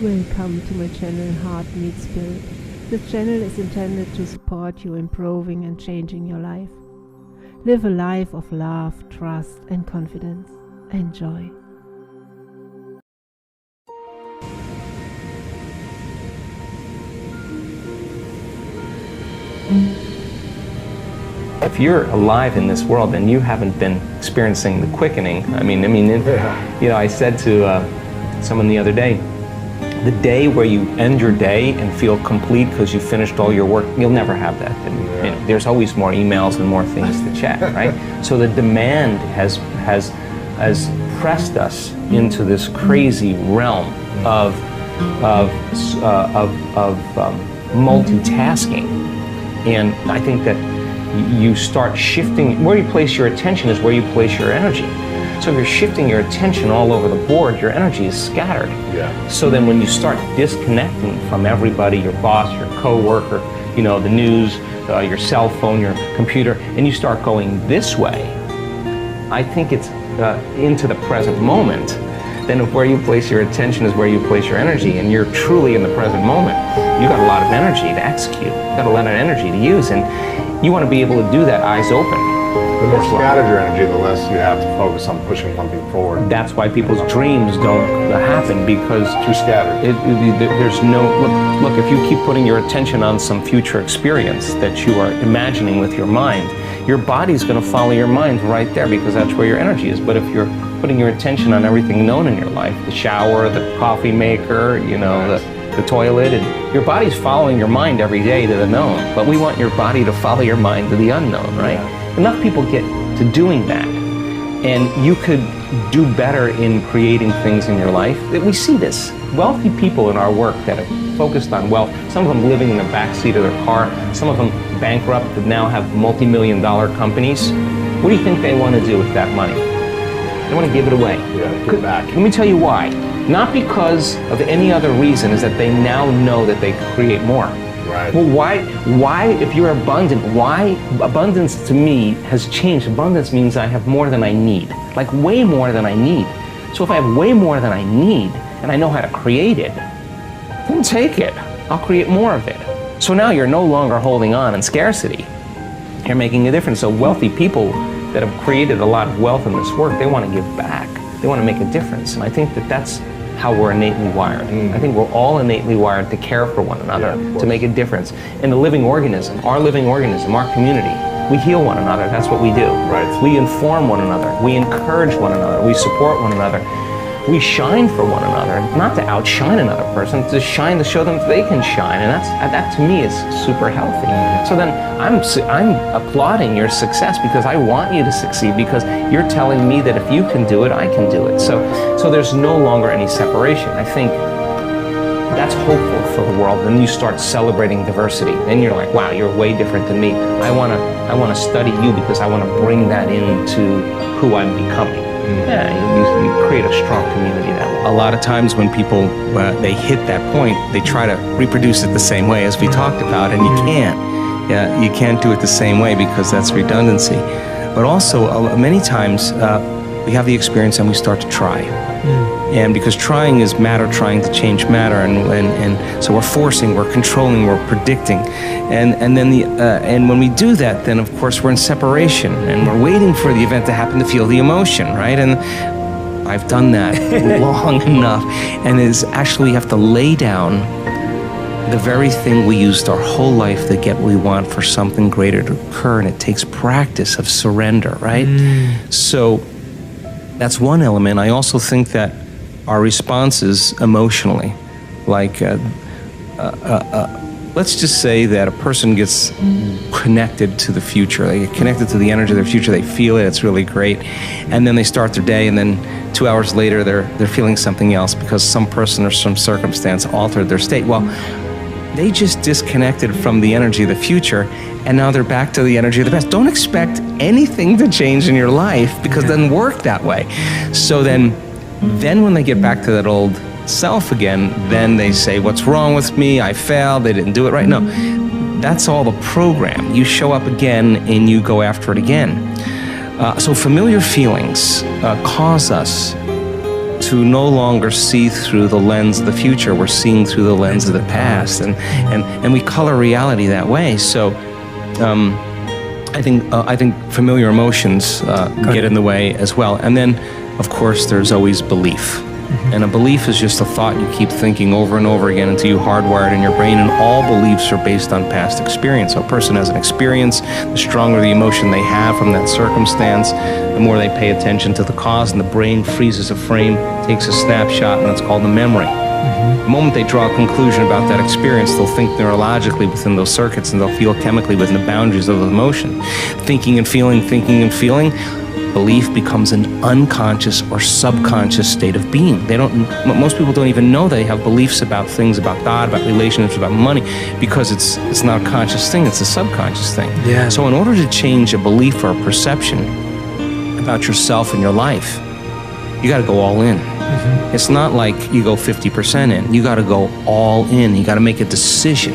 Welcome to my channel Heart Meets Spirit. This channel is intended to support you improving and changing your life. Live a life of love, trust and confidence. Enjoy. If you're alive in this world and you haven't been experiencing the quickening, I said to someone the other day, the day where you end your day and feel complete because you finished all your work, you'll never have that. And, there's always more emails and more things to check, right? So the demand has pressed us into this crazy realm of multitasking, and I think that you start shifting. Where you place your attention is where you place your energy. So if you're shifting your attention all over the board, your energy is scattered. Yeah. So then when you start disconnecting from everybody, your boss, your coworker, the news, your cell phone, your computer, and you start going this way, I think it's into the present moment. Then if where you place your attention is where you place your energy, and you're truly in the present moment, you got a lot of energy to execute. You got a lot of energy to use, and you want to be able to do that eyes open. The more scattered your energy, the less you have to focus on pushing something forward. That's why people's dreams don't happen, because too scattered. There's no look. If you keep putting your attention on some future experience that you are imagining with your mind, your body's going to follow your mind right there, because that's where your energy is. But if you're putting your attention on everything known in your life, the shower, the coffee maker, the toilet, and your body's following your mind every day to the known. But we want your body to follow your mind to the unknown, right? Yeah. Enough people get to doing that, and you could do better in creating things in your life. We see this. Wealthy people in our work that are focused on wealth, some of them living in the backseat of their car, some of them bankrupt that now have multi-million-dollar companies. What do you think they want to do with that money? They want to give it away. Yeah, give back. Let me tell you why. Not because of any other reason, is that they now know that they can create more. Right. Well, why, if you're abundant, why abundance to me has changed? Abundance means I have more than I need, like way more than I need. So if I have way more than I need, and I know how to create it, then take it. I'll create more of it. So now you're no longer holding on in scarcity. You're making a difference. So wealthy people that have created a lot of wealth in this work, they want to give back. They want to make a difference. And I think that that's how we're innately wired. I think we're all innately wired to care for one another, to make a difference. In the living organism, our community, we heal one another. That's what we do. Right. We inform one another. We encourage one another. We support one another. We shine for one another, not to outshine another person, to shine to show them that they can shine, and that to me is super healthy. So then I'm applauding your success, because I want you to succeed, because you're telling me that if you can do it, I can do it. So there's no longer any separation. I think that's hopeful for the world. Then you start celebrating diversity. Then you're like, wow, you're way different than me. I want to study you, because I want to bring that into who I'm becoming. Yeah, you create a strong community that way. A lot of times when people, they hit that point, they try to reproduce it the same way as we talked about, and you can't. Yeah, you can't do it the same way, because that's redundancy. But also, many times, we have the experience and we start to try. And because trying is matter trying to change matter, and so we're forcing, we're controlling, we're predicting, and then and when we do that, then of course we're in separation, and we're waiting for the event to happen to feel the emotion, right? And I've done that long enough, and it's actually, we have to lay down the very thing we used our whole life to get what we want for something greater to occur, and it takes practice of surrender, right? So that's one element. I also think that our responses emotionally, like let's just say that a person gets connected to the future. They get connected to the energy of their future. They feel it. It's really great. And then they start their day, and then 2 hours later, they're feeling something else because some person or some circumstance altered their state. Well, they just disconnected from the energy of the future, and now they're back to the energy of the past. Don't expect anything to change in your life, because it doesn't work that way. So then when they get back to that old self again, then they say, what's wrong with me? I failed, they didn't do it right. No, that's all the program. You show up again and you go after it again. So familiar feelings cause us to no longer see through the lens of the future. We're seeing through the lens of the past, and we color reality that way. So I think familiar emotions get in the way as well. And then, of course, there's always belief. And a belief is just a thought you keep thinking over and over again until you hardwire it in your brain, and all beliefs are based on past experience. So a person has an experience, the stronger the emotion they have from that circumstance, the more they pay attention to the cause, and the brain freezes a frame, takes a snapshot, and that's called the memory. The moment they draw a conclusion about that experience, they'll think neurologically within those circuits, and they'll feel chemically within the boundaries of the emotion. Thinking and feeling, belief becomes an unconscious or subconscious state of being. Most people don't even know they have beliefs about things, about God, about relationships, about money, because it's not a conscious thing, it's a subconscious thing. Yeah. So in order to change a belief or a perception about yourself and your life, you got to go all in. It's not like you go 50% in. You got to go all in. You got to make a decision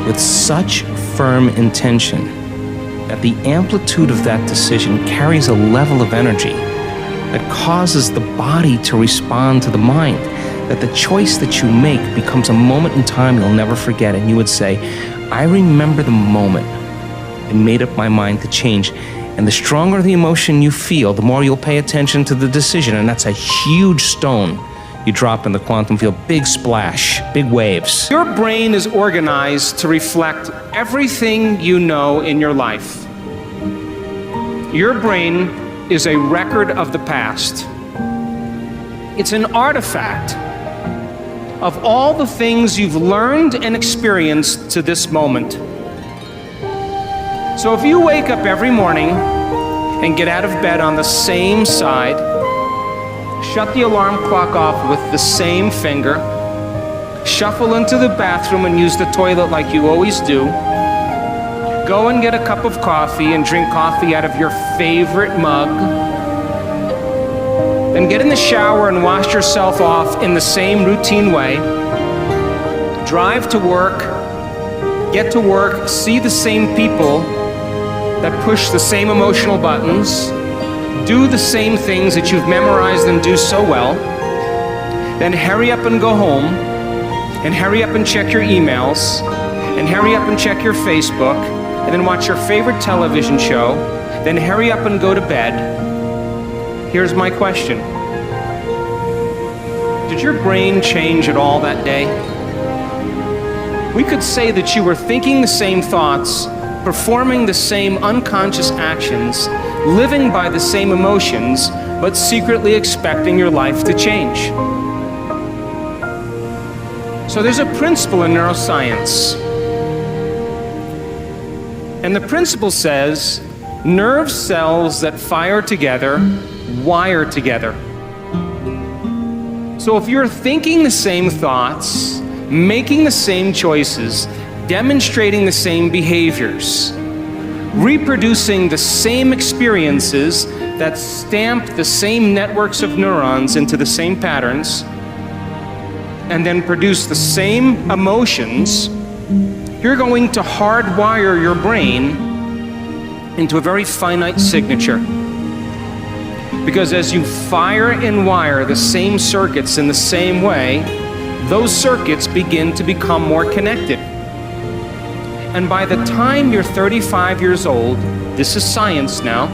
with such firm intention that the amplitude of that decision carries a level of energy that causes the body to respond to the mind, that the choice that you make becomes a moment in time you'll never forget. And you would say, I remember the moment and made up my mind to change. And the stronger the emotion you feel, the more you'll pay attention to the decision. And that's a huge stone you drop in the quantum field. Big splash, big waves. Your brain is organized to reflect everything you know in your life. Your brain is a record of the past. It's an artifact of all the things you've learned and experienced to this moment. So if you wake up every morning and get out of bed on the same side, shut the alarm clock off with the same finger, shuffle into the bathroom and use the toilet like you always do, go and get a cup of coffee and drink coffee out of your favorite mug, then get in the shower and wash yourself off in the same routine way, drive to work, get to work, see the same people that push the same emotional buttons, do the same things that you've memorized and do so well, then hurry up and go home, and hurry up and check your emails, and hurry up and check your Facebook, and then watch your favorite television show, then hurry up and go to bed. Here's my question. Did your brain change at all that day? We could say that you were thinking the same thoughts, performing the same unconscious actions, living by the same emotions, but secretly expecting your life to change. So there's a principle in neuroscience. And the principle says, nerve cells that fire together, wire together. So if you're thinking the same thoughts, making the same choices, demonstrating the same behaviors, reproducing the same experiences that stamp the same networks of neurons into the same patterns, and then produce the same emotions, you're going to hardwire your brain into a very finite signature. Because as you fire and wire the same circuits in the same way, those circuits begin to become more connected. And by the time you're 35 years old, this is science now,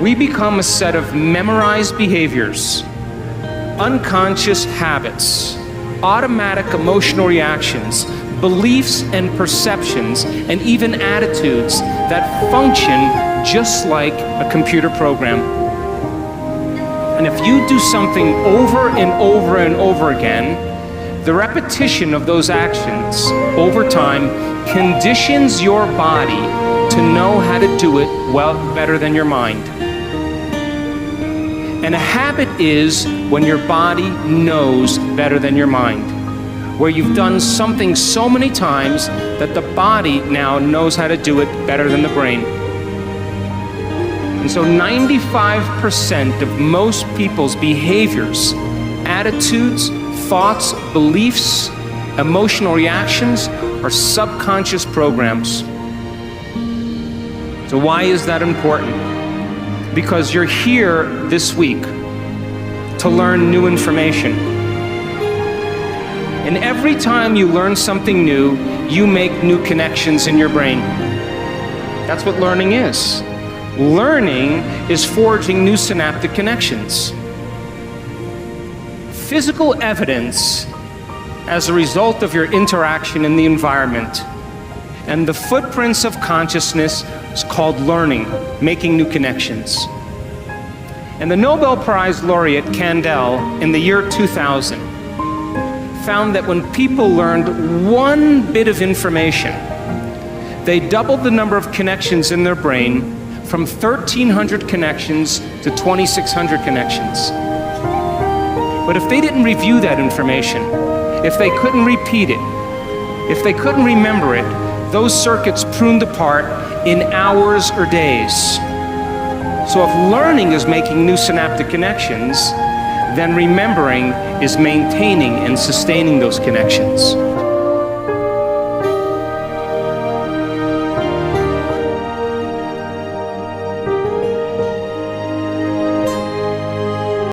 we become a set of memorized behaviors, unconscious habits, automatic emotional reactions, beliefs and perceptions, and even attitudes that function just like a computer program. And if you do something over and over and over again, the repetition of those actions over time conditions your body to know how to do it well better than your mind. And a habit is when your body knows better than your mind, where you've done something so many times that the body now knows how to do it better than the brain. And so 95% of most people's behaviors, attitudes, thoughts, beliefs, emotional reactions are subconscious programs. So why is that important? Because you're here this week to learn new information. And every time you learn something new, you make new connections in your brain. That's what learning is. Learning is forging new synaptic connections. Physical evidence as a result of your interaction in the environment and the footprints of consciousness is called learning, making new connections. And the Nobel Prize laureate Kandel in the year 2000 found that when people learned one bit of information, they doubled the number of connections in their brain from 1,300 connections to 2,600 connections. But if they didn't review that information, if they couldn't repeat it, if they couldn't remember it, those circuits pruned apart in hours or days. So if learning is making new synaptic connections, then remembering is maintaining and sustaining those connections.